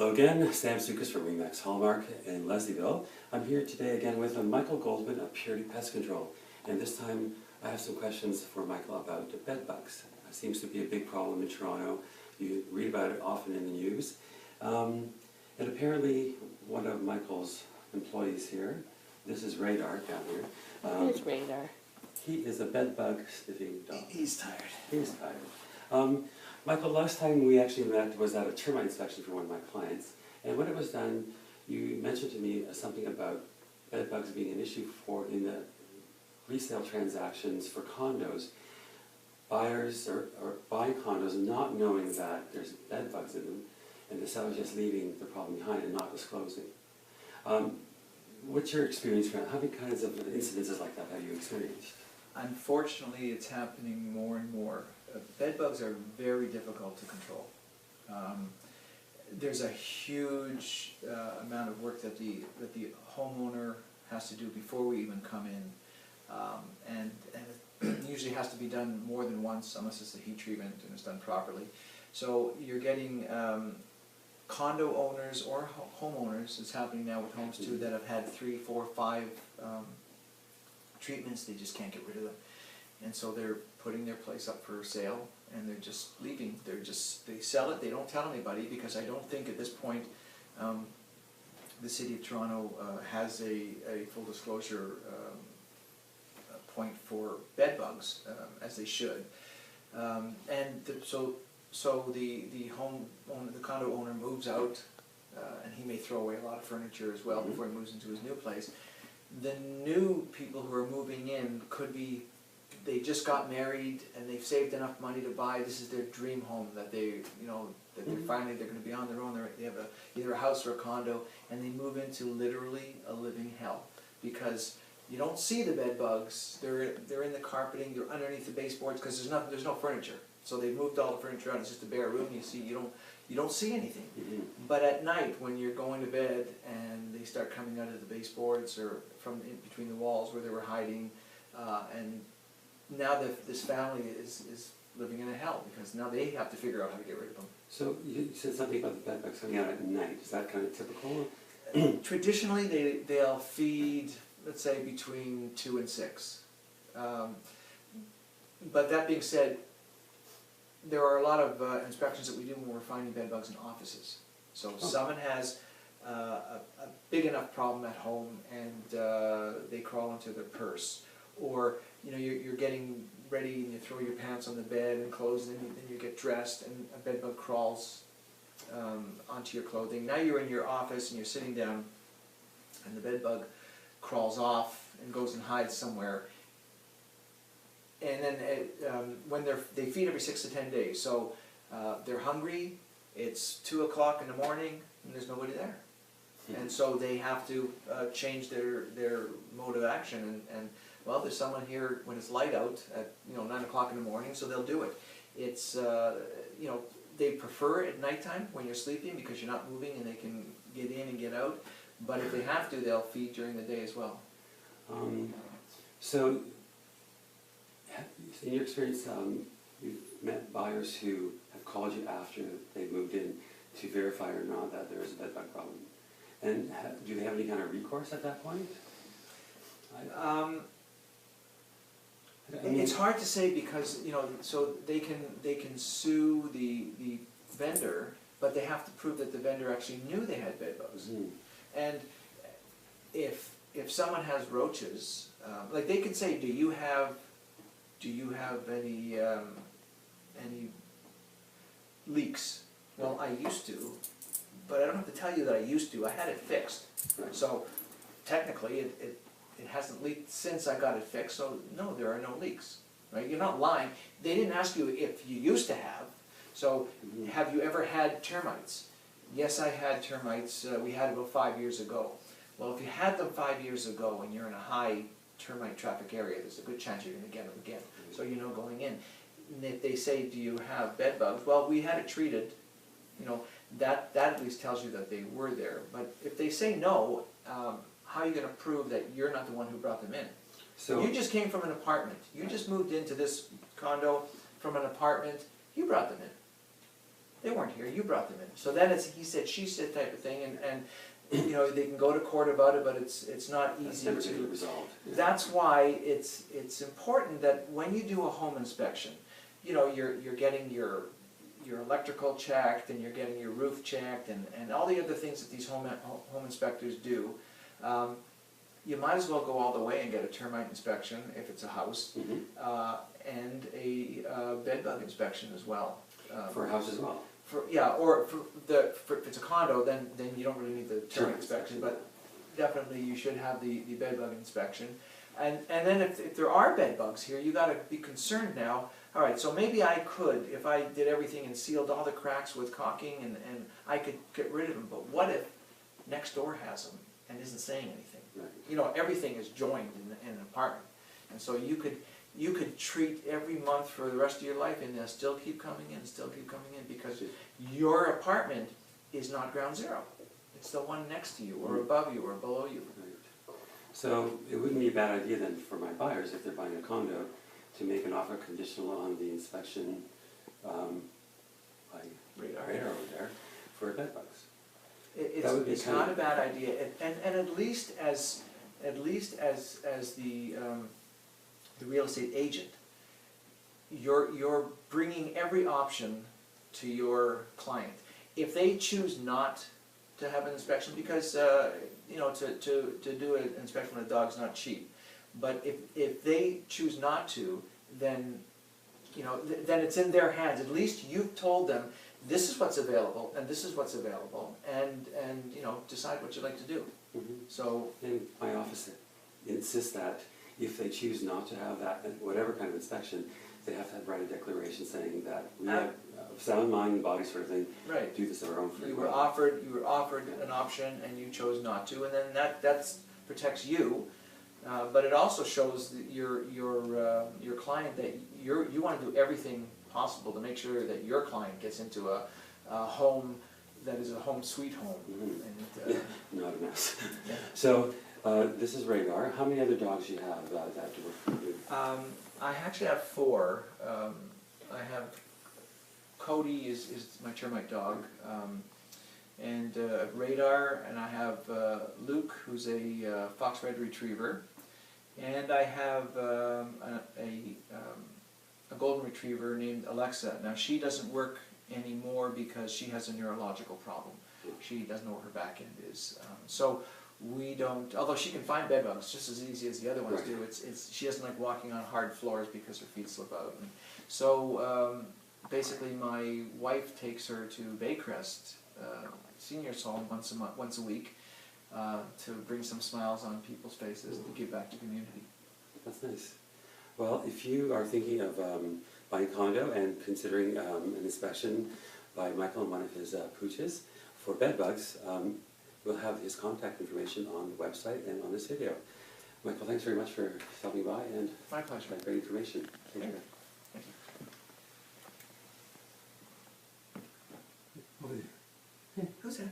Hello again, Sam Soukas from Remax Hallmark in Leslieville. I'm here today again with Michael Goldman of Purity Pest Control. And this time I have some questions for Michael about the bedbugs. It seems to be a big problem in Toronto. You read about it often in the news. And apparently one of Michael's employees here, this is Radar down here. It's Radar. He is a bedbug sniffing dog. He's tired. He's tired. Michael, last time we actually met was at a termite inspection for one of my clients, and when it was done, you mentioned to me something about bedbugs being an issue in the resale transactions for condos. Buyers are buying condos not knowing that there's bedbugs in them, and the seller's just leaving the problem behind and not disclosing. What's your experience around? How many kinds of incidences like that have you experienced? Unfortunately, it's happening more and more. Bedbugs are very difficult to control. There's a huge amount of work that the homeowner has to do before we even come in, and it usually has to be done more than once unless it's a heat treatment and it's done properly. So you're getting condo owners or homeowners, it's happening now with homes too, that have had 3, 4, 5 treatments. They just can't get rid of them, and so they're putting their place up for sale and they're just leaving. They sell it, they don't tell anybody, because I don't think at this point the City of Toronto has a full disclosure point for bedbugs, as they should. So the home owner, the condo owner moves out, and he may throw away a lot of furniture as well before he moves into his new place. The new people who are moving in could be, they just got married and they've saved enough money to buy, this is their dream home, that they, that they're finally, they're going to be on their own, they have either a house or a condo, and they move into literally a living hell, because you don't see the bed bugs. They're in the carpeting, they're underneath the baseboards, because there's no furniture. So they've moved all the furniture out, it's just a bare room. You don't see anything. But at night, when you're going to bed and they start coming out of the baseboards or from in between the walls where they were hiding, and now this family is living in a hell, because now they have to figure out how to get rid of them. So you said something about the bedbugs coming out at night. Is that kind of typical? Traditionally, they'll feed, let's say, between 2 and 6. But that being said, there are a lot of inspections that we do when we're finding bedbugs in offices. So someone has a big enough problem at home and they crawl into their purse, or you're getting ready and you throw your pants on the bed and clothes, and then you get dressed and a bedbug crawls onto your clothing. Now you're in your office and you're sitting down and the bedbug crawls off and goes and hides somewhere. And then when they feed every 6 to 10 days, so they're hungry, it's 2 o'clock in the morning and there's nobody there. And so they have to change their mode of action, and well, there's someone here when it's light out at 9 o'clock in the morning, so they'll do it. It's they prefer it at nighttime when you're sleeping, because you're not moving and they can get in and get out. But if they have to, they'll feed during the day as well. So in your experience, you've met buyers who have called you after they moved in to verify or not that there is a bedbug problem. And do they have any kind of recourse at that point? It's hard to say, because so they can sue the vendor, but they have to prove that the vendor actually knew they had bedbugs. And if someone has roaches, like they can say, do you have any leaks? Well, I used to, but I don't have to tell you that I used to. I had it fixed. So technically it hasn't leaked since I got it fixed, so no, there are no leaks. Right? You're not lying. They didn't ask you if you used to have. So have you ever had termites? Yes, I had termites. We had about 5 years ago. Well, if you had them 5 years ago and you're in a high termite traffic area, there's a good chance you're going to get them again. So going in. And if they say, do you have bed bugs? Well, we had it treated. That at least tells you that they were there. But if they say no, how are you going to prove that you're not the one who brought them in? So you just came from an apartment. You just moved into this condo from an apartment. You brought them in. They weren't here, you brought them in. So then it's he said, she said type of thing, and you know, they can go to court about it, but it's not That's easy never to. gonna get resolved. Yeah. That's why it's important that when you do a home inspection, you know, you're getting your electrical checked, and you're getting your roof checked, and all the other things that these home inspectors do. You might as well go all the way and get a termite inspection if it's a house, and a bedbug inspection as well. For a house as well. Or if it's a condo, then you don't really need the termite inspection, but definitely you should have the bedbug inspection. And then if there are bed bugs here, you gotta be concerned now. All right, so maybe I could, if I did everything and sealed all the cracks with caulking, and I could get rid of them, but what if next door has them and isn't saying anything? Right. You know, everything is joined in an apartment, and so you could treat every month for the rest of your life, and they'll still keep coming in, because your apartment is not ground zero. It's the one next to you, or above you, or below you. Right. So it wouldn't be a bad idea then for my buyers, if they're buying a condo, to make an offer conditional on the inspection by radar over there for bed bugs. It's not a bad idea, and at least as the real estate agent, you're bringing every option to your client. If they choose not to have an inspection, because you know, to do an inspection when a dog's not cheap, but if they choose not to, then you know, then it's in their hands. At least you've told them this is what's available, and this is what's available, and you know, decide what you'd like to do. So, in my office insists that if they choose not to have that, whatever kind of inspection, they have to write a declaration saying that we have sound mind and body sort of thing. Right. Do this of our own free you will. were offered an option, and you chose not to, and then that protects you. But it also shows that your client that you want to do everything possible to make sure that your client gets into a home that is a home sweet home. And, not a mess. Yeah. So this is Rhaegar. How many other dogs do you have that work for you? I actually have 4. I have Cody is my termite dog, and Radar, and I have Luke, who's a fox red retriever, and I have a golden retriever named Alexa. Now she doesn't work anymore because she has a neurological problem. She doesn't know where her back end is. So we don't, although she can find bed bugs just as easy as the other ones do. She doesn't like walking on hard floors because her feet slip out. And so basically my wife takes her to Baycrest Seniors Home once a week to bring some smiles on people's faces and to give back to the community. That's nice. Well, if you are thinking of buying a condo and considering an inspection by Michael and one of his pooches for bed bugs, we'll have his contact information on the website and on this video. Michael, thanks very much for stopping by, and my pleasure. Great information. Take care. Thank you. Over there. Who's that?